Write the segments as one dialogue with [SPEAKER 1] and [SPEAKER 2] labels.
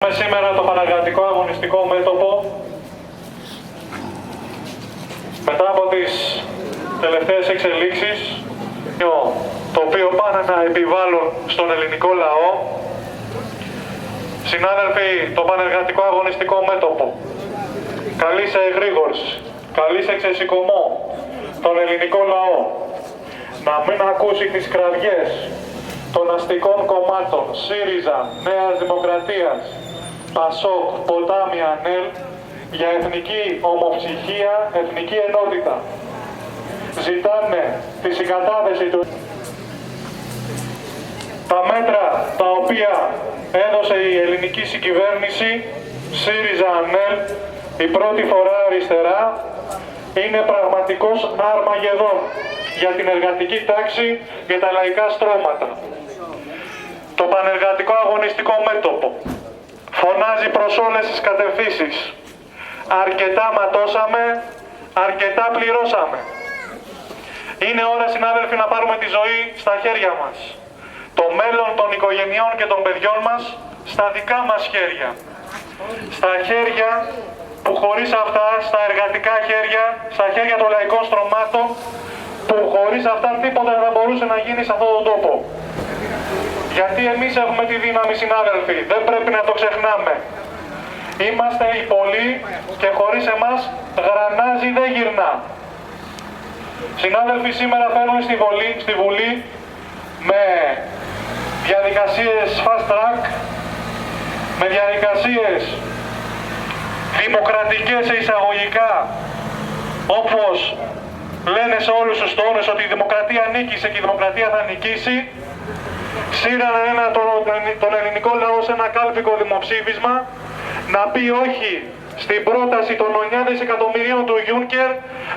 [SPEAKER 1] Σήμερα το Πανεργατικό Αγωνιστικό Μέτωπο, μετά από τις τελευταίες εξελίξεις, το οποίο πάνε να επιβάλλουν στον ελληνικό λαό, συνάδελφοι, το Πανεργατικό Αγωνιστικό Μέτωπο καλεί σε εγρήγορση, καλεί σε ξεσηκωμό τον ελληνικό λαό να μην ακούσει τις κραυγές των αστικών κομμάτων ΣΥΡΙΖΑ, Νέας Δημοκρατίας, ΠΑΣΟΚ, Ποτάμι, ΑΝΕΛ για εθνική ομοψυχία, εθνική ενότητα. Ζητάνε τη συγκατάθεση του. Τα μέτρα τα οποία έδωσε η ελληνική συγκυβέρνηση, ΣΥΡΙΖΑ, ΑΝΕΛ, η πρώτη φορά αριστερά, είναι πραγματικός αρμαγεδόν για την εργατική τάξη, για τα λαϊκά στρώματα. Το Πανεργατικό Αγωνιστικό Μέτωπο φωνάζει προς όλες τις κατευθύνσεις: αρκετά ματώσαμε, αρκετά πληρώσαμε. Είναι ώρα, συνάδελφοι, να πάρουμε τη ζωή στα χέρια μας. Το μέλλον των οικογενειών και των παιδιών μας στα δικά μας χέρια. Στα χέρια που χωρίς αυτά, στα εργατικά χέρια, στα χέρια των λαϊκών στρωμάτων, που χωρίς αυτά τίποτα δεν θα μπορούσε να γίνει σε αυτόν τον τόπο. Γιατί εμείς έχουμε τη δύναμη, συνάδελφοι, δεν πρέπει να το ξεχνάμε. Είμαστε οι πολλοί και χωρίς εμάς γρανάζι δεν γυρνά. Συνάδελφοι, σήμερα φέρνουν στη Βουλή με διαδικασίες fast track, με διαδικασίες δημοκρατικές εισαγωγικά, όπως λένε σε όλους τους τόνους ότι η δημοκρατία νίκησε και η δημοκρατία θα νικήσει. Σύρανε τον ελληνικό λαό σε ένα κάλπικο δημοψήφισμα να πει όχι στην πρόταση των 9 δισεκατομμυρίων του Γιούνκερ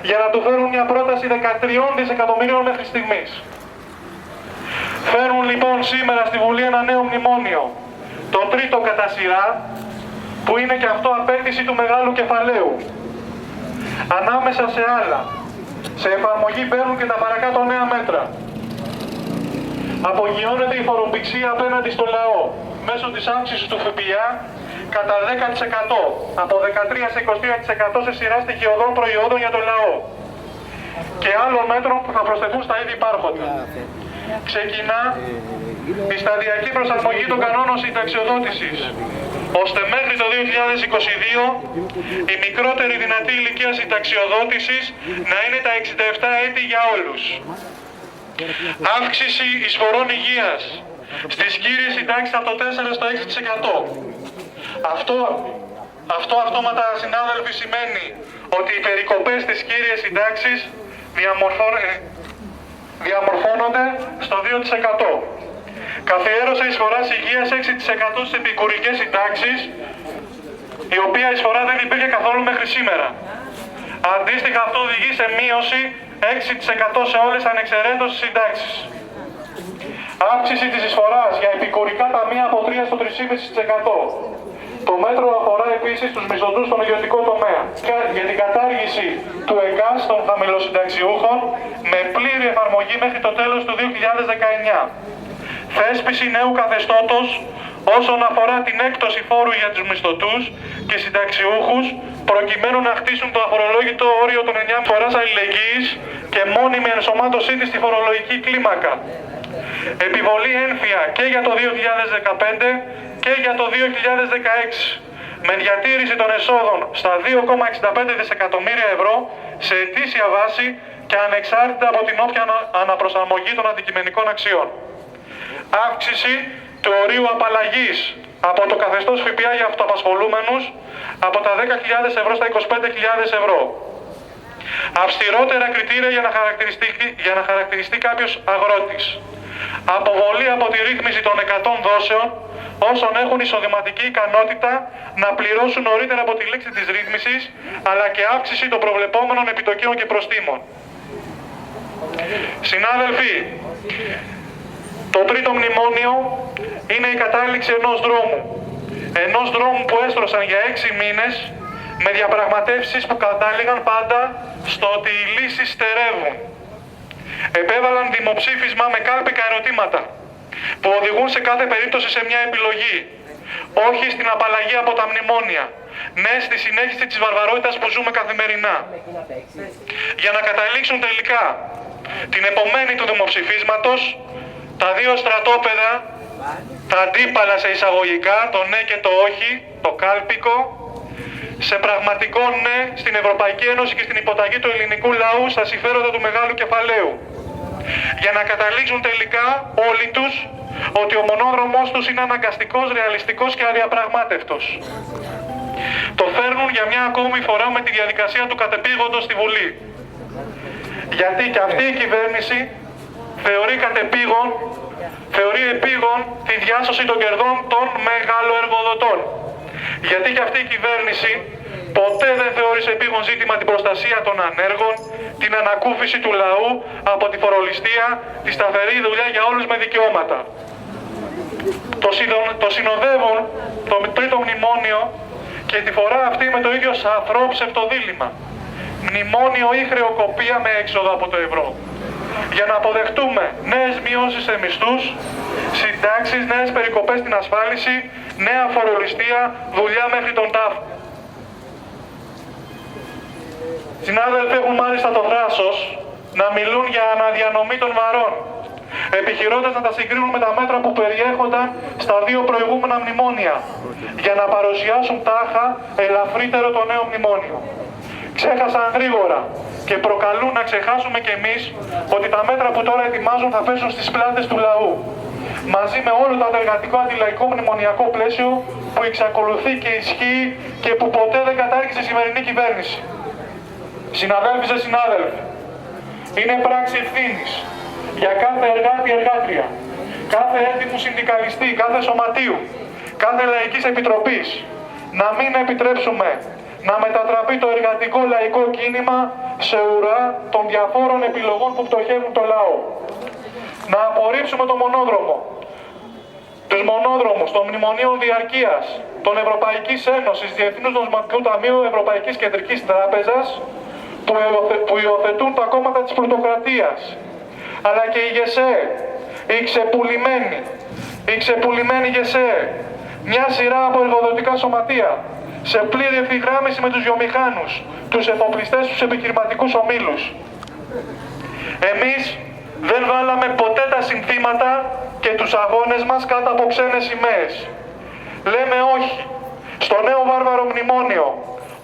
[SPEAKER 1] για να του φέρουν μια πρόταση 13 δισεκατομμυρίων μέχρι στιγμής. Φέρουν λοιπόν σήμερα στη Βουλή ένα νέο μνημόνιο, το τρίτο κατά σειρά, που είναι και αυτό απέτηση του μεγάλου κεφαλαίου. Ανάμεσα σε άλλα, σε εφαρμογή παίρνουν και τα παρακάτω νέα μέτρα. Απογειώνεται η φορομπηξία απέναντι στο λαό μέσω της αύξησης του ΦΠΑ κατά 10%, από 13% σε 23% σε σειρά στοιχειωδών προϊόντων για το λαό και άλλων μέτρων που θα προσθεθούν στα ήδη υπάρχοντα. Ξεκινά η σταδιακή προσαρμογή των κανόνων συνταξιοδότησης, ώστε μέχρι το 2022 η μικρότερη δυνατή ηλικία συνταξιοδότησης να είναι τα 67 έτη για όλους. Αύξηση εισφορών υγείας στις κύριες συντάξεις από το 4% στο 6%. Αυτό αυτόματα, συνάδελφοι, σημαίνει ότι οι περικοπές στις κύριες συντάξεις διαμορφώνονται στο 2%. Καθιέρωσε εισφοράς υγείας 6% στις επικουρικές συντάξεις, η οποία εισφορά δεν υπήρχε καθόλου μέχρι σήμερα. Αντίστοιχα, αυτό οδηγεί σε μείωση 6% σε όλες ανεξαιρέτως τις συντάξεις. Αύξηση της εισφοράς για επικουρικά ταμεία από 3% στο 3,5%. Το μέτρο αφορά επίσης τους μισθωτούς στον ιδιωτικό τομέα. Για την κατάργηση του ΕΚΑΣ των χαμηλοσυνταξιούχων με πλήρη εφαρμογή μέχρι το τέλος του 2019. Θέσπιση νέου καθεστώτος όσον αφορά την έκπτωση φόρου για τους μισθωτούς και συνταξιούχους, προκειμένου να χτίσουν το αφορολόγητο όριο των 9 φοράς αλληλεγγύης και μόνιμη ενσωμάτωσή της στη φορολογική κλίμακα. Επιβολή ένφια και για το 2015 και για το 2016, με διατήρηση των εσόδων στα 2,65 δισεκατομμύρια ευρώ σε ετήσια βάση και ανεξάρτητα από την όποια αναπροσαρμογή των αντικειμενικών αξιών. Αύξηση του ορίου απαλλαγής από το καθεστώς ΦΠΑ για αυτοαπασχολούμενους από τα 10.000 ευρώ στα 25.000 ευρώ. Αυστηρότερα κριτήρια για να χαρακτηριστεί κάποιος αγρότης. Αποβολή από τη ρύθμιση των 100 δόσεων όσων έχουν εισοδηματική ικανότητα να πληρώσουν νωρίτερα από τη λήξη της ρύθμισης, αλλά και αύξηση των προβλεπόμενων επιτοκίων και προστίμων. Συνάδελφοι, το τρίτο μνημόνιο είναι η κατάληξη ενός δρόμου. Ενός δρόμου που έστρωσαν για 6 μήνες με διαπραγματεύσεις που κατάληγαν πάντα στο ότι οι λύσεις στερεύουν. Επέβαλαν δημοψήφισμα με κάλπικα ερωτήματα που οδηγούν σε κάθε περίπτωση σε μια επιλογή. Όχι στην απαλλαγή από τα μνημόνια. Ναι στη συνέχιση της βαρβαρότητας που ζούμε καθημερινά. Για να καταλήξουν τελικά την επομένη του δημοψηφίσματος τα δύο στρατόπεδα, τα αντίπαλα σε εισαγωγικά, το ναι και το όχι, το κάλπικο, σε πραγματικό ναι στην Ευρωπαϊκή Ένωση και στην υποταγή του ελληνικού λαού στα συμφέροντα του μεγάλου κεφαλαίου. Για να καταλήξουν τελικά όλοι τους ότι ο μονόδρομός τους είναι αναγκαστικός, ρεαλιστικός και αδιαπραγμάτευτος. Το φέρνουν για μια ακόμη φορά με τη διαδικασία του κατεπήγοντος στη Βουλή. Γιατί και αυτή η κυβέρνηση θεωρεί επίγον τη διάσωση των κερδών των μεγαλοεργοδοτών. Γιατί και αυτή η κυβέρνηση ποτέ δεν θεώρησε επίγον ζήτημα την προστασία των ανέργων, την ανακούφιση του λαού από τη φορολιστία, τη σταθερή δουλειά για όλους με δικαιώματα. Το συνοδεύουν το τρίτο μνημόνιο και τη φορά αυτή με το ίδιο σαφρό ψευτοδίλημμα. Μνημόνιο ή χρεοκοπία με έξοδο από το ευρώ. Για να αποδεχτούμε νέες μειώσεις σε μισθούς, συντάξεις, νέες περικοπές στην ασφάλιση, νέα φορολιστία, δουλειά μέχρι τον τάφο. Συνάδελφοι έχουν μάλιστα το θράσος να μιλούν για αναδιανομή των βαρών, επιχειρώντας να τα συγκρίνουν με τα μέτρα που περιέχονταν στα δύο προηγούμενα μνημόνια, για να παρουσιάσουν τάχα ελαφρύτερο το νέο μνημόνιο. Ξέχασαν γρήγορα και προκαλούν να ξεχάσουμε κι εμείς ότι τα μέτρα που τώρα ετοιμάζουν θα πέσουν στις πλάτες του λαού, μαζί με όλο το αντεργατικό αντιλαϊκό μνημονιακό πλαίσιο που εξακολουθεί και ισχύει και που ποτέ δεν κατάργησε η σημερινή κυβέρνηση. Συναδέλφοι, συνάδελφοι, είναι πράξη ευθύνης για κάθε εργάτη-εργάτρια, κάθε έτοιμου συνδικαλιστή, κάθε σωματείου, κάθε λαϊκής επιτροπής να μην επιτρέψουμε να μετατραπεί το εργατικό λαϊκό κίνημα σε ουρά των διαφόρων επιλογών που πτωχεύουν το λαό. Να απορρίψουμε το μονόδρομο, τους μονόδρομους των μνημονίων διαρκείας, των Ευρωπαϊκής Ένωσης, Διεθνούς Νομισματικού Ταμείου, Ευρωπαϊκής Κεντρικής Τράπεζας, που υιοθετούν τα κόμματα της πλουτοκρατίας, αλλά και η ΓΕΣΕ, η ξεπουλημένη ΓΕΣΕ, μια σειρά από εργοδοτικά σωματεία, σε πλήρη ευθυγράμμιση με τους βιομηχάνους, τους εφοπλιστές, τους επιχειρηματικούς ομίλους. Εμείς δεν βάλαμε ποτέ τα συνθήματα και τους αγώνες μας κάτω από ξένες σημαίες. Λέμε όχι στο νέο βάρβαρο μνημόνιο,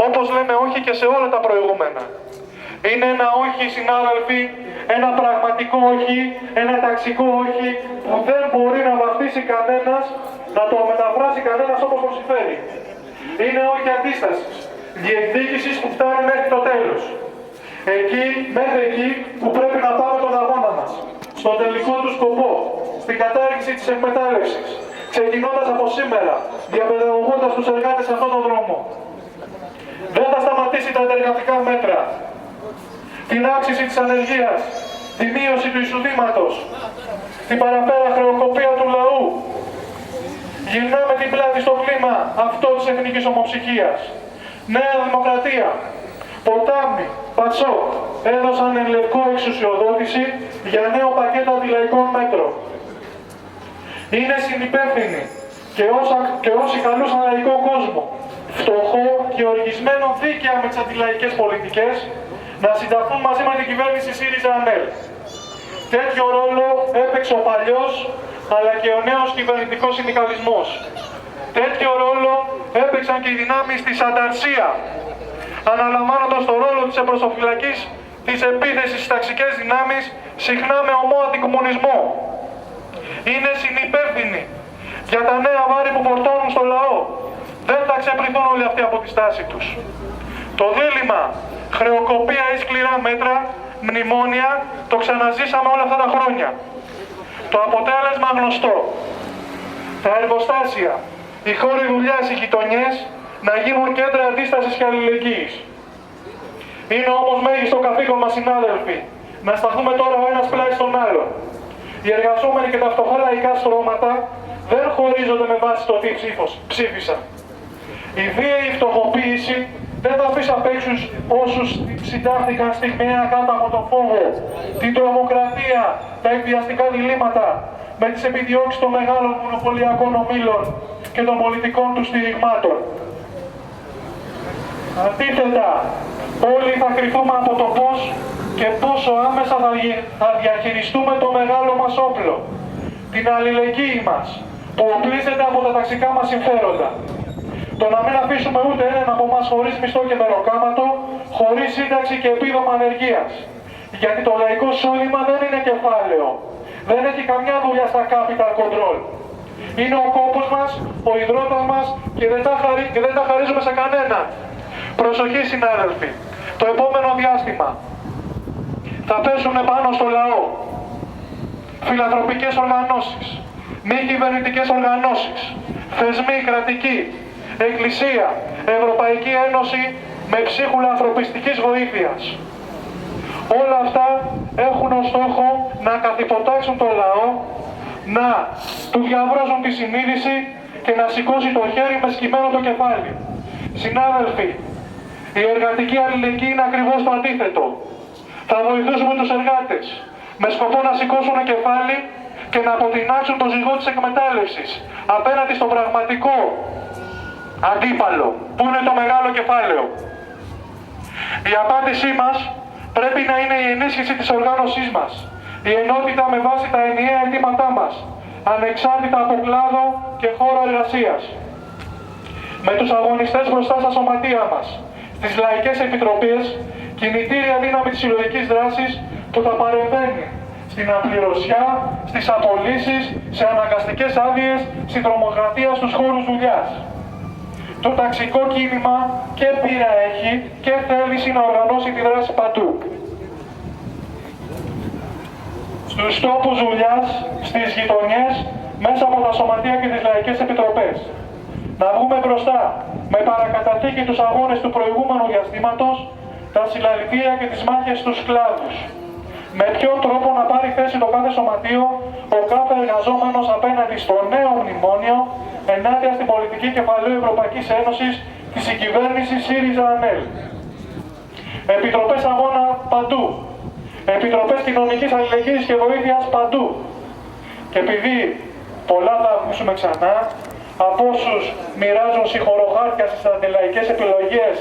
[SPEAKER 1] όπως λέμε όχι και σε όλα τα προηγούμενα. Είναι ένα όχι, συνάδελφοι, ένα πραγματικό όχι, ένα ταξικό όχι που δεν μπορεί να βαφτίσει κανένας, να το μεταφράσει κανένας όπως το συμφέρει. Είναι όχι αντίστασης, διεκδίκησης που φτάνει μέχρι το τέλος. Μέχρι εκεί που πρέπει να πάμε τον αγώνα μας, στον τελικό του σκοπό, στην κατάργηση της εκμετάλλευσης, ξεκινώντας από σήμερα, διαπαιδαγωγώντας τους εργάτες σε αυτόν τον δρόμο. Δεν θα σταματήσει τα εργατικά μέτρα, την αύξηση της ανεργίας, τη μείωση του εισοδήματος, την παραπέρα χρεοκοπία του λαού. Γυρνάμε την πλάτη στο κλίμα αυτό της εθνικής ομοψυχίας. Νέα Δημοκρατία, Ποτάμι, Πασόκ έδωσαν εν λευκό εξουσιοδότηση για νέο πακέτο αντιλαϊκών μέτρων. Είναι συνυπεύθυνοι και όσοι καλούσαν λαϊκό κόσμο, φτωχό και οργισμένο δίκαια με τις αντιλαϊκές πολιτικές, να συνταχθούν μαζί με την κυβέρνηση ΣΥΡΙΖΑ-ΑΝΕΛ. Τέτοιο ρόλο έπαιξε ο παλιός, αλλά και ο νέος κυβερνητικός συνδικαλισμός. Τέτοιο ρόλο έπαιξαν και οι δυνάμεις της Ανταρσία, αναλαμβάνοντας το ρόλο της εμπροστοφυλακής της επίθεσης στις ταξικές δυνάμεις, συχνά με ομό αντικομμουνισμό. Είναι συνυπεύθυνοι για τα νέα βάρη που φορτώνουν στο λαό. Δεν θα ξεπληθούν όλοι αυτοί από τη στάση τους. Το δίλημμα χρεοκοπία ή σκληρά μέτρα, μνημόνια, το ξαναζήσαμε όλα αυτά τα χρόνια. Το αποτέλεσμα γνωστό. Τα εργοστάσια, οι χώροι δουλειάς, οι γειτονιές να γίνουν κέντρα αντίστασης και αλληλεγγύης. Είναι όμως μέγιστο καθήκον μας, συνάδελφοι, να σταθούμε τώρα ο ένας πλάι στον άλλον. Οι εργαζόμενοι και τα φτωχά λαϊκά στρώματα δεν χωρίζονται με βάση το τι ψήφισαν. Η βίαιη φτωχοποίηση δεν θα αφήσει απ' έξω όσους συντάχθηκαν στιγμιαία κάτω από το φόβο, την τρομοκρατία, τα εκβιαστικά διλήμματα με τις επιδιώξεις των μεγάλων μονοπωλιακών ομίλων και των πολιτικών του στηριγμάτων. Αντίθετα, όλοι θα κρυφθούμε από το πώς και πόσο άμεσα θα διαχειριστούμε το μεγάλο μας όπλο, την αλληλεγγύη μας, που οπλίζεται από τα ταξικά μας συμφέροντα. Το να μην αφήσουμε ούτε έναν από εμάς χωρίς μισθό και μεροκάματο, χωρίς σύνταξη και επίδομα ανεργίας. Γιατί το λαϊκό εισόδημα δεν είναι κεφάλαιο. Δεν έχει καμιά δουλειά στα capital control. Είναι ο κόπος μας, ο ιδρώτας μας και δεν τα χαρίζουμε σε κανέναν. Προσοχή συνάδελφοι, το επόμενο διάστημα θα πέσουν πάνω στο λαό φιλανθρωπικές οργανώσεις, μη κυβερνητικές οργανώσεις, θεσμοί κρατικοί, Εκκλησία, Ευρωπαϊκή Ένωση με ψίχουλα ανθρωπιστικής βοήθειας. Όλα αυτά έχουν ως στόχο να καθυποτάξουν το λαό, να του διαβρώσουν τη συνείδηση και να σηκώσει το χέρι με σκυμμένο το κεφάλι. Συνάδελφοι, η εργατική αλληλεγγύη είναι ακριβώς το αντίθετο. Θα βοηθήσουμε τους εργάτες με σκοπό να σηκώσουν κεφάλι και να αποτινάξουν το ζυγό της εκμετάλλευσης απέναντι στο πραγματικό αντίπαλο, που είναι το μεγάλο κεφάλαιο. Η απάντησή μας πρέπει να είναι η ενίσχυση της οργάνωσής μας, η ενότητα με βάση τα ενιαία αιτήματά μας, ανεξάρτητα από κλάδο και χώρο εργασίας. Με τους αγωνιστές μπροστά στα σωματεία μας, στις λαϊκές επιτροπές, κινητήρια δύναμη της συλλογικής δράσης που θα παρεμβαίνει στην απληρωσιά, στις απολύσεις, σε αναγκαστικές άδειες, στην τρομοκρατία στους χώρους δουλειάς. Το ταξικό κίνημα και πείρα έχει και θέληση να οργανώσει τη δράση παντού. Στους τόπους δουλειάς, στις γειτονιές, μέσα από τα σωματεία και τις λαϊκές επιτροπές. Να βγούμε μπροστά με παρακαταθήκη τους αγώνες του προηγούμενου διαστήματος, τα συλλαλητήρια και τις μάχες στους κλάδους. Με ποιον τρόπο να πάρει θέση το κάθε σωματείο, ο κάθε εργαζόμενος απέναντι στο νέο μνημόνιο, ενάντια στην πολιτική κεφαλαίου Ευρωπαϊκής Ένωσης της συγκυβέρνησης ΣΥΡΙΖΑ-ΑΝΕΛ. Επιτροπές αγώνα παντού. Επιτροπές κοινωνικής αλληλεγγύης και βοήθειας παντού. Και επειδή πολλά θα ακούσουμε ξανά, από όσους μοιράζουν συγχωροχάρτια στις αντιλαϊκές επιλογές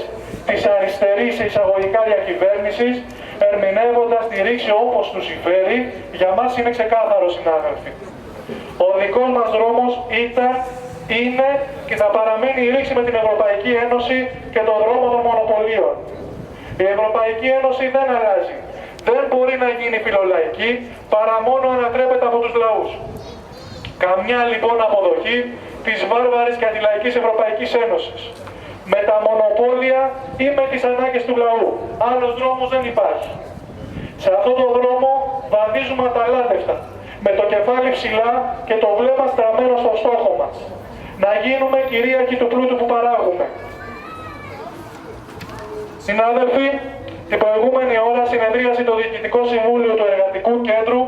[SPEAKER 1] της αριστερής εισαγωγικά διακυβέρνησης, ερμηνεύοντας τη ρήξη όπως τους συμφέρει, για μας είναι ξεκάθαρο, συνάδελφοι. Ο δικός μας δρόμος ήταν, είναι και θα παραμείνει η ρήξη με την Ευρωπαϊκή Ένωση και τον δρόμο των μονοπωλίων. Η Ευρωπαϊκή Ένωση δεν αλλάζει. Δεν μπορεί να γίνει φιλολαϊκή παρά μόνο ανατρέπεται από τους λαούς. Καμιά λοιπόν αποδοχή της βάρβαρης και αντιλαϊκής Ευρωπαϊκής Ένωσης. Με τα μονοπόλια ή με τις ανάγκες του λαού. Άλλος δρόμος δεν υπάρχει. Σε αυτόν τον δρόμο βαδίζουμε αταλάντευτα, με το κεφάλι ψηλά και το βλέμμα στραμμένο στο στόχο μας. Να γίνουμε κυρίαρχοι του πλούτου που παράγουμε. Συνάδελφοι, την προηγούμενη ώρα συνεδρίασε το Διοικητικό Συμβούλιο του Εργατικού Κέντρου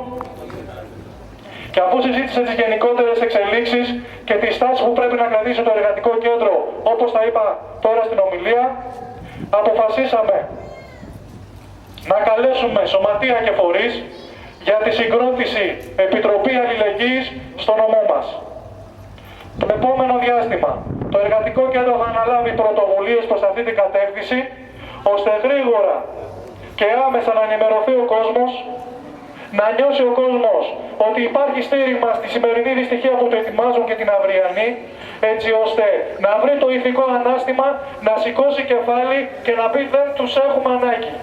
[SPEAKER 1] και αφού συζήτησε τις γενικότερες εξελίξεις και τις τάσεις που πρέπει να κρατήσει το Εργατικό Κέντρο, όπως τα είπα τώρα στην ομιλία, αποφασίσαμε να καλέσουμε σωματεία και φορείς για τη συγκρότηση Επιτροπή Αλληλεγγύης στο νομό μας. Το επόμενο διάστημα, το Εργατικό Κέντρο θα αναλάβει πρωτοβουλίες προς αυτή την κατεύθυνση, ώστε γρήγορα και άμεσα να ενημερωθεί ο κόσμος, να νιώσει ο κόσμος ότι υπάρχει στήριγμα στη σημερινή δυστυχία που το ετοιμάζουν και την αυριανή, έτσι ώστε να βρει το ηθικό ανάστημα, να σηκώσει κεφάλι και να πει δεν τους έχουμε ανάγκη.